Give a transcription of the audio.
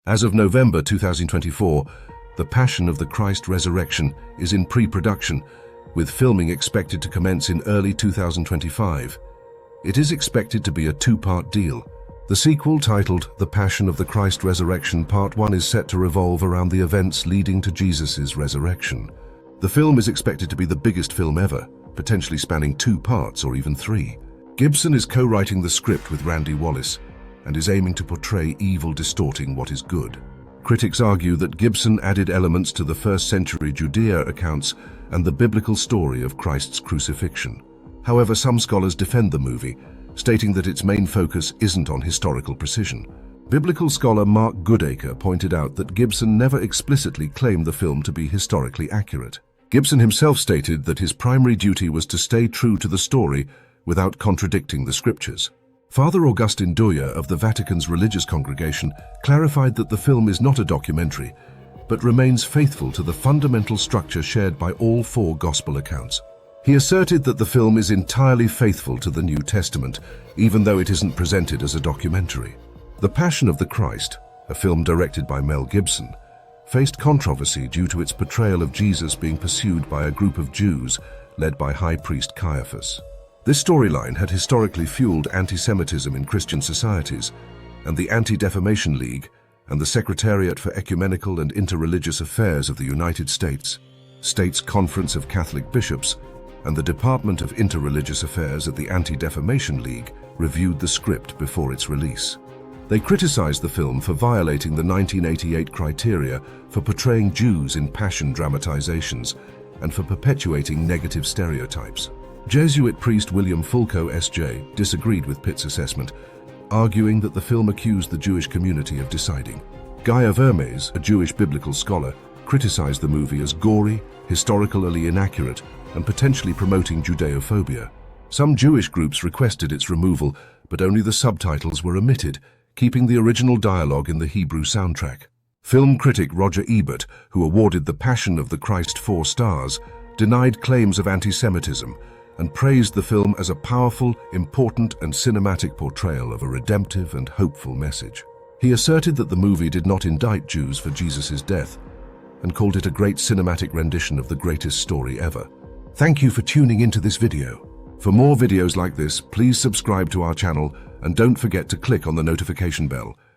As of November 2024, The Passion of the Christ Resurrection is in pre-production, with filming expected to commence in early 2025. It is expected to be a two-part deal. The sequel, titled The Passion of the Christ Resurrection Part 1, is set to revolve around the events leading to Jesus' resurrection. The film is expected to be the biggest film ever, potentially spanning 2 parts or even 3. Gibson is co-writing the script with Randy Wallace and is aiming to portray evil distorting what is good. Critics argue that Gibson added elements to the first-century Judea accounts and the biblical story of Christ's crucifixion. However, some scholars defend the movie, stating that its main focus isn't on historical precision. Biblical scholar Mark Goodacre pointed out that Gibson never explicitly claimed the film to be historically accurate. Gibson himself stated that his primary duty was to stay true to the story without contradicting the scriptures. Father Augustin Doyer of the Vatican's religious congregation clarified that the film is not a documentary, but remains faithful to the fundamental structure shared by all 4 gospel accounts. He asserted that the film is entirely faithful to the New Testament, even though it isn't presented as a documentary. The Passion of the Christ, a film directed by Mel Gibson, faced controversy due to its portrayal of Jesus being pursued by a group of Jews led by High Priest Caiaphas. This storyline had historically fueled anti-Semitism in Christian societies, and the Anti-Defamation League and the Secretariat for Ecumenical and Interreligious Affairs of the United States, States Conference of Catholic Bishops, and the Department of Interreligious Affairs at the Anti-Defamation League reviewed the script before its release. They criticized the film for violating the 1988 criteria for portraying Jews in passion dramatizations and for perpetuating negative stereotypes. Jesuit priest William Fulco S.J. disagreed with Pitt's assessment, arguing that the film accused the Jewish community of deciding. Guy Vermes, a Jewish biblical scholar, criticized the movie as gory, historically inaccurate, and potentially promoting Judeophobia. Some Jewish groups requested its removal, but only the subtitles were omitted, keeping the original dialogue in the Hebrew soundtrack. Film critic Roger Ebert, who awarded The Passion of the Christ 4 stars, denied claims of anti-Semitism and praised the film as a powerful, important, and cinematic portrayal of a redemptive and hopeful message. He asserted that the movie did not indict Jews for Jesus' death and called it a great cinematic rendition of the greatest story ever. Thank you for tuning into this video. For more videos like this, please subscribe to our channel and don't forget to click on the notification bell.